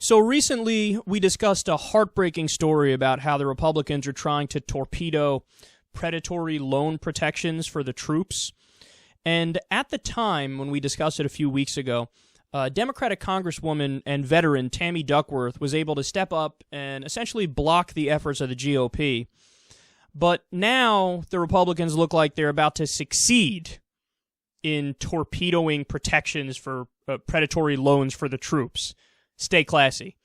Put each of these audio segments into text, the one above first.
So recently, we discussed a heartbreaking story about how the Republicans are trying to torpedo predatory loan protections for the troops. And at the time, when we discussed it a few weeks ago, Democratic Congresswoman and veteran Tammy Duckworth was able to step up and essentially block the efforts of the GOP. But now the Republicans look like they're about to succeed in torpedoing protections for predatory loans for the troops. Stay classy.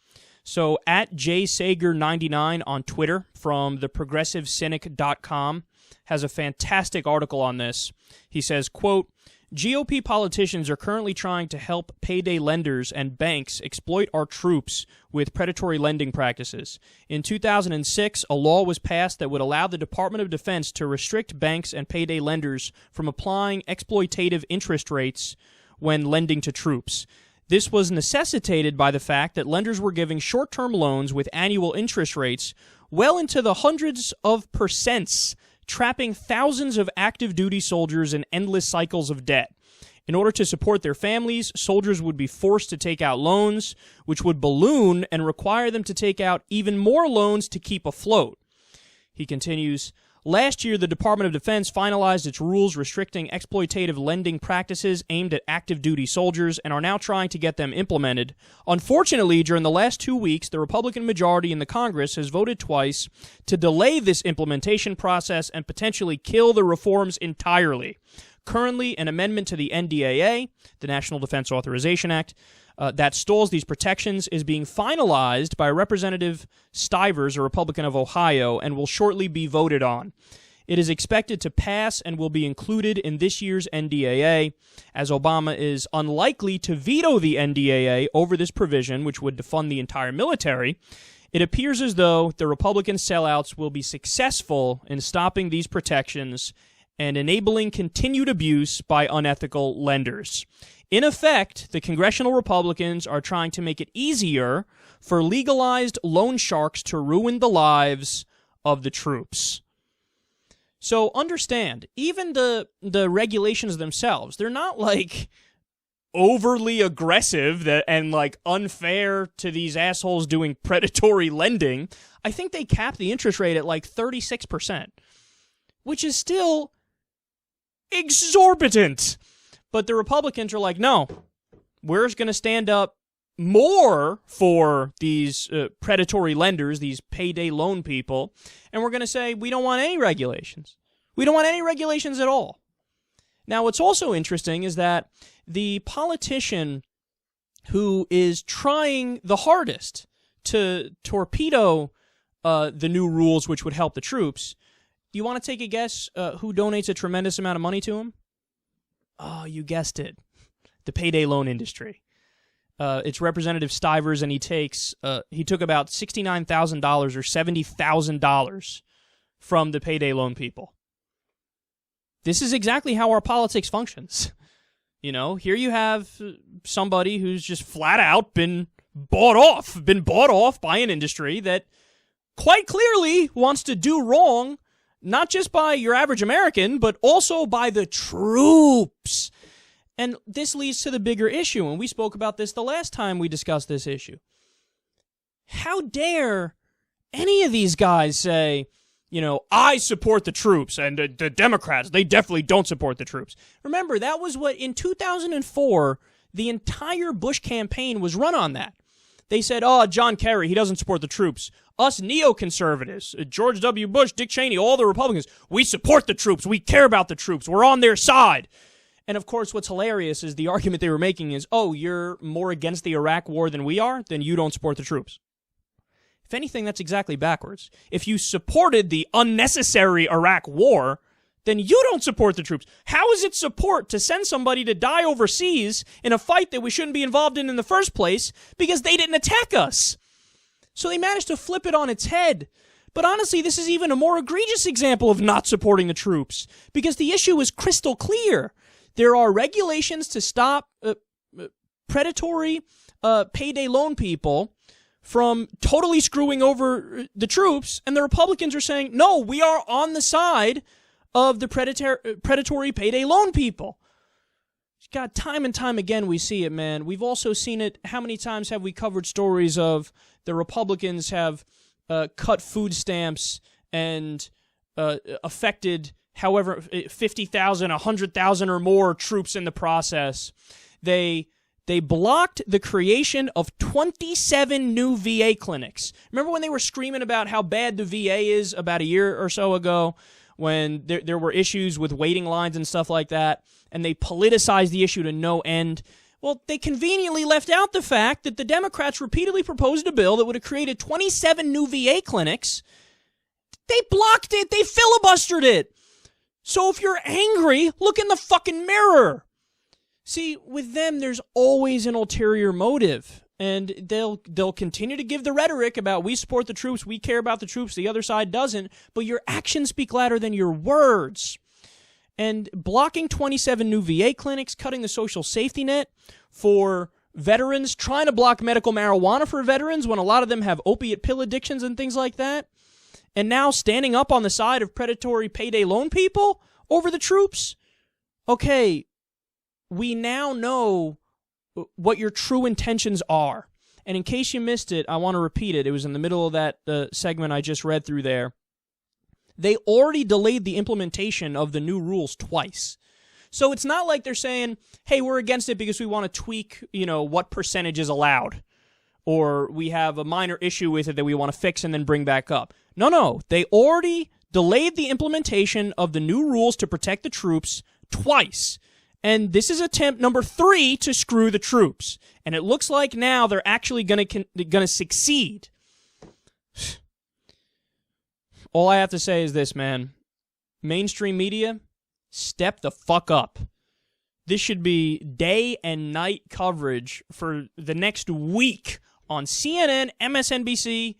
So at jsager99 on Twitter from theprogressivecynic.com has a fantastic article on this. He says, quote, GOP politicians are currently trying to help payday lenders and banks exploit our troops with predatory lending practices. In 2006, a law was passed that would allow the Department of Defense to restrict banks and payday lenders from applying exploitative interest rates when lending to troops. This was necessitated by the fact that lenders were giving short-term loans with annual interest rates well into the hundreds of percents, trapping thousands of active duty soldiers in endless cycles of debt. In order to support their families, soldiers would be forced to take out loans, which would balloon and require them to take out even more loans to keep afloat. He continues, last year, the Department of Defense finalized its rules restricting exploitative lending practices aimed at active duty soldiers and are now trying to get them implemented. Unfortunately, during the last 2 weeks, the Republican majority in the Congress has voted twice to delay this implementation process and potentially kill the reforms entirely. Currently, an amendment to the NDAA, the National Defense Authorization Act, that stalls these protections is being finalized by Representative Stivers, a Republican of Ohio, and will shortly be voted on. It is expected to pass and will be included in this year's NDAA, as Obama is unlikely to veto the NDAA over this provision, which would defund the entire military. It appears as though the Republican sellouts will be successful in stopping these protections and enabling continued abuse by unethical lenders. In effect, the congressional Republicans are trying to make it easier for legalized loan sharks to ruin the lives of the troops. So understand, even the regulations themselves, they're not like overly aggressive and like unfair to these assholes doing predatory lending. I think they cap the interest rate at like 36%, which is still exorbitant. But the Republicans are like, no, we're going to stand up more for these predatory lenders, these payday loan people, and we're going to say we don't want any regulations. We don't want any regulations at all. Now, what's also interesting is that the politician who is trying the hardest to torpedo the new rules which would help the troops, do you want to take a guess who donates a tremendous amount of money to him? Oh, you guessed it. The payday loan industry. It's Representative Stivers, and he took about $69,000 or $70,000 from the payday loan people. This is exactly how our politics functions. You know, here you have somebody who's just flat out been bought off by an industry that quite clearly wants to do wrong, not just by your average American, but also by the troops. And this leads to the bigger issue, and we spoke about this the last time we discussed this issue. How dare any of these guys say, you know, I support the troops, and the Democrats, they definitely don't support the troops. Remember, that was what, in 2004, the entire Bush campaign was run on that. They said, oh, John Kerry, he doesn't support the troops. Us neoconservatives, George W. Bush, Dick Cheney, all the Republicans, we support the troops. We care about the troops. We're on their side. And, of course, what's hilarious is the argument they were making is, oh, you're more against the Iraq war than we are, then you don't support the troops. If anything, that's exactly backwards. If you supported the unnecessary Iraq war, then you don't support the troops. How is it support to send somebody to die overseas in a fight that we shouldn't be involved in the first place because they didn't attack us? So they managed to flip it on its head. But honestly, this is even a more egregious example of not supporting the troops because the issue is crystal clear. There are regulations to stop predatory payday loan people from totally screwing over the troops, and the Republicans are saying, no, we are on the side of the predatory payday loan people. God, time and time again we see it, man. We've also seen it. How many times have we covered stories of the Republicans have cut food stamps and affected however 50,000, 100,000 or more troops in the process? They blocked the creation of 27 new VA clinics. Remember when they were screaming about how bad the VA is about a year or so ago, when there were issues with waiting lines and stuff like that, and they politicized the issue to no end? Well, they conveniently left out the fact that the Democrats repeatedly proposed a bill that would have created 27 new VA clinics. They blocked it. They filibustered it. So if you're angry, look in the fucking mirror. See, with them, there's always an ulterior motive, and they'll continue to give the rhetoric about we support the troops, we care about the troops, the other side doesn't, but your actions speak louder than your words. And blocking 27 new VA clinics, cutting the social safety net for veterans, trying to block medical marijuana for veterans when a lot of them have opiate pill addictions and things like that, and now standing up on the side of predatory payday loan people over the troops. Okay, we now know what your true intentions are. And in case you missed it, I want to repeat it. It was in the middle of that segment I just read through there. They already delayed the implementation of the new rules twice. So it's not like they're saying, hey, we're against it because we want to tweak, what percentage is allowed, or we have a minor issue with it that we want to fix and then bring back up. No. They already delayed the implementation of the new rules to protect the troops twice. And this is attempt number 3 to screw the troops. And it looks like now they're actually going to succeed. All I have to say is this, man. Mainstream media, step the fuck up. This should be day and night coverage for the next week on CNN, MSNBC,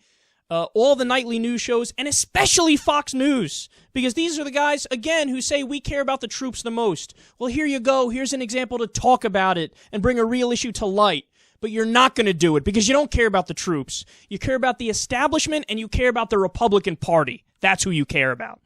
all the nightly news shows, and especially Fox News, because these are the guys, again, who say we care about the troops the most. Well, here you go. Here's an example to talk about it and bring a real issue to light. But you're not going to do it because you don't care about the troops. You care about the establishment and you care about the Republican Party. That's who you care about.